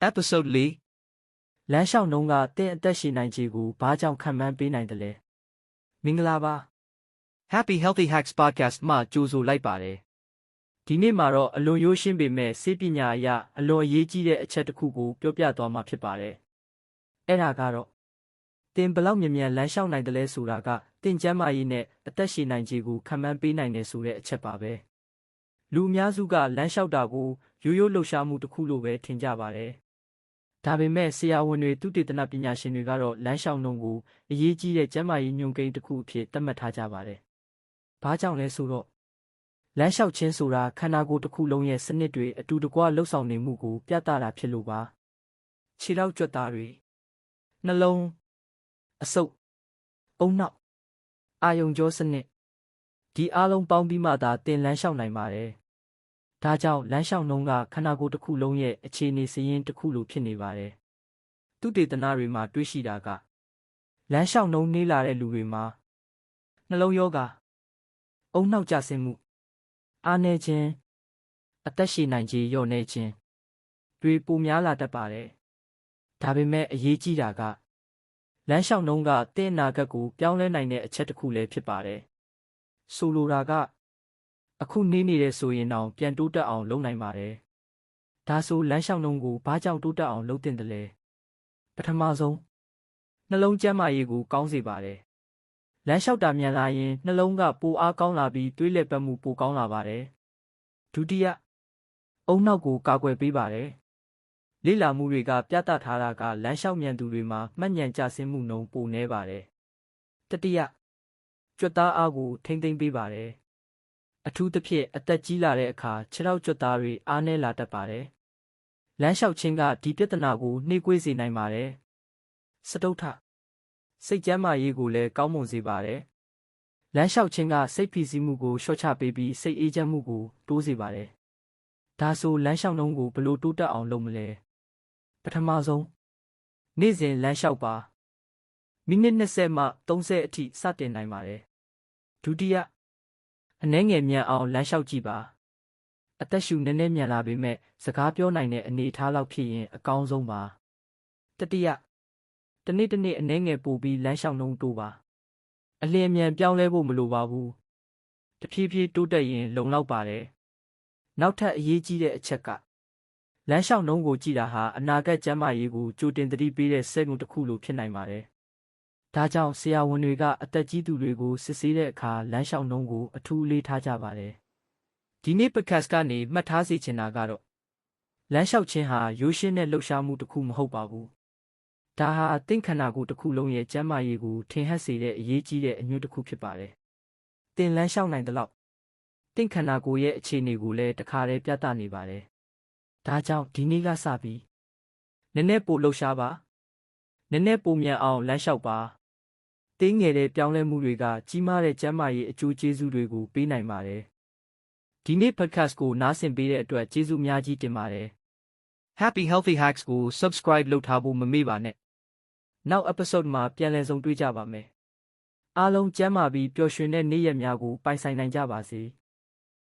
Episode 4လမ်းလျှောက်နှုန်းကတင်းအသက်ရှည်နိုင်ခြေကိုဘာကြောင့်ခံမှန်းပေးနိုင်တယ်လဲမင်္ဂလာပါ Happy Healthy Hacks Podcast မှာကြိုဆိုလိုက်ပါတယ်ဒီနေ့မှာတော့အလွန်ရိုးရှင်းပေမဲ့စေပညာအရအလွန်အရေးကြီးတဲ့အချက်တစ်ခုကိုပြောပြသွားမှာဖြစ်ပါတယ်အဲ့ဒါကတော့တင်းဘယ်လောက်မြန်မြန်လမ်းလျှောက်နိုင်တယ်လဲဆိုတာကတင်းကျန်းမာရေးနဲ့အသက်ရှည်နိုင်ခြေကိုခံမှန်းပေးနိုင်တယ်ဆိုတဲ့အချက်ပါပဲလူအများစုကလမ်းလျှောက်တာကိုရိုးရိုးလှုပ်ရှားမှုတစ်ခုလိုပဲထင်ကြပါတယ်ဒါပေမဲ့ဆရာဝန်တွေသုတေသနပညာရှင်တွေကတော့လမ်းလျှောက်နှုန်းကိုအရေးကြီးတဲ့ကျန်းမာရေးညွှန်ကိန်းတစ်ခုအဖြစ်သတ်မှတ်ထားကြပါတယ်။ဘာကြောင့်လဲဆိုတော့လမ်းလျှောက်ခြင်းဆိုတာခန္ဓာကိုယ်တစ်ခုလုံးရဲ့စနစ်တွေအတူတကွလှုပ်ဆောင်နေမှုကိုပြသတာဖြစ်လို့ပါ။ခြေထောက်ကြွက်သားတွေနှလုံးအဆုပ်အုံနောက်အာယုံကြောစနစ်ဒီအားလုံးပေါင်းပြီးမှသာသင်လမ်းလျှောက်နိုင်ပါတယ်။ဒါကြောင့်လမ်းလျှောက်နှုန်းကခန္ဓာကိုယ်တစ်ခုလုံးရဲ့အခြေအနေစရင်းတစ်ခုလိုဖြစ်နေပါတယ်။သုတေသနတွေမှာတွေ့ရှိတာကလမ်းလျှောက်နှုန်းနှေးလာတဲ့လူတွေမှာနှလုံးရောဂါအုံနောက်ကျဆင်းမှုအားနည်းခြင်းအသက်ရှည်နိုင်ခြေလျော့နည်းခြင်းတွေပိုများလာတတ်ပါတယ်။ဒါပေမဲ့အရေးကြီးတာကလမ်းလျှောက်နှုန်းကသင်အနာဂတ်ကိုပြောင်းလဲနိုင်တဲ့အချက်တစ်ခုလည်းဖြစ်ပါတယ်။ဆိုလိုတာကအခုနေနေတဲ့ဆိုရင်တောင်ပြန်တိုးတက်အောင်လုပ်နိုင်ပါတယ်။ဒါဆိုလမ်းလျှောက်နှုန်းကိုဘာကြောင့်တိုးတက်အောင်လုပ်တင်တယ်လဲ။ပထမဆုံးနှလုံးကျန်းမာရေးကိုကောင်းစေပါတယ်။လမ်းလျှောက်တာမြန်လာရင်နှလုံးကပိုအားကောင်းလာပြီးသွေးလည်ပတ်မှုပိုကောင်းလာပါတယ်။ဒုတိယအုံနောက်ကိုကာကွယ်ပေးပါတယ်။လေ့လာမှုတွေကပြသထားတာကလမ်းလျှောက်မြန်သူတွေမှာမှတ်ဉာဏ်ကျဆင်းမှုနှုန်းပိုနည်းပါတယ်။တတိယကြွက်သားအားကိုထိမ့်သိမ်းပေးပါတယ်အထူးသဖြင့်အသက်ကြီးလာတဲ့အခါခြေထောက်ကြွက်သားတွေအားနည်းလာတတ်ပါတယ်။လမ်းလျှောက်ခြင်းကဒီပြဿနာကိုနှေးကွေးစေနိုင်ပါတယ်။စတုတ္ထစိတ်ကျန်းမာရေးကိုလည်းကောင်းမွန်စေပါတယ်။လမ်းလျှောက်ခြင်းကစိတ်ဖိစီးမှုကိုလျှော့ချပေးပြီးစိတ်အေးချမ်းမှုကိုတိုးစေပါတယ်။ဒါဆိုလမ်းလျှောက်နှုန်းကိုဘယ်လိုတိုးတက်အောင်လုပ်မလဲ။ပထမဆုံးနေ့စဉ်လမ်းလျှောက်ပါမိနစ်20မှ30အထိစတင်နိုင်ပါတယ်။ဒုတိယအနည်းငယ်မြန်အောင်လမ်းလျှောက်ကြည့်ပါအသက်ရှူနည်းနည်းမြန်လာပေမဲ့စကားပြောနိုင်တဲ့အနေအထားလောက်ဖြစ်ရင်အကောင်းဆုံးပါတတိယတနေ့အနည်းငယ်ပိုပြီးလမ်းလျှောက်နှုန်းတိုးပါအလျင်အမြန်ပြောင်းလဲဖို့မလိုပါဘူးတဖြည်းဖြည်းတိုးတက်ရင်လုံလောက်ပါတယ်နောက်ထပ်အရေးကြီးတဲ့အချက်ကလမ်းလျှောက်နှုန်းကိုကြည့်တာဟာအနာဂတ်ကျန်းမာရေးကိုကြိုတင်သတိပေးတဲ့စက်ရုံတစ်ခုလိုဖြစ်နိုင်ပါတယ်ဒါကြောင့်ဆရာဝန်တွေကအသက်ကြီးသူတွေကိုစစ်ဆေးတဲ့အခါလမ်းလျှောက်နှုန်းကိုအထူးအလေးထားကြပါတယ်။ဒီနေ့ podcast ကနေမှတ်ထားစေချင်တာကတော့လမ်းလျှောက်ခြင်းဟာရိုးရှင်းတဲ့လှုပ်ရှားမှုတစ်ခုမဟုတ်ပါဘူး။ဒါဟာသင်ခန္ဓာကိုယ်တစ်ခုလုံးရဲ့ကျန်းမာရေးကိုထင်ဟပ်စေတဲ့အရေးကြီးတဲ့အညွှန်းတစ်ခုဖြစ်ပါတယ်။သင်လမ်းလျှောက်နိုင်တဲ့လောက်သင်ခန္ဓာကိုယ်ရဲ့အခြေအနေကိုလည်းတခါတည်းပြသနေပါတယ်။ဒါကြောင့်ဒီနေ့ကစပြီးနည်းနည်းပိုလှုပ်ရှားပါ။နည်းနည်းပိုမြန်အောင်လမ်းလျှောက်ပါတင်းငယ်တဲ့ပြောင်းလဲမှုတွေကကြီးမားတဲ့ကျန်းမာရေးအကျိုးကျေးဇူးတွေကိုပေးနိုင်ပါတယ်။ဒီနေ့ podcast ကိုနားဆင်ပေးတဲ့အတွက်ကျေးဇူးအများကြီးတင်ပါတယ်။ Happy Healthy Hacks ကို subscribe လုပ်ထားဖို့မမေ့ပါနဲ့နောက် episode မှာပြန်လည်ဆုံတွေ့ကြပါမယ်။အားလုံးကျန်းမာပြီးပျော်ရွှင်တဲ့နေ့ရက်များကိုပိုင်ဆိုင်နိုင်ကြပါစေ။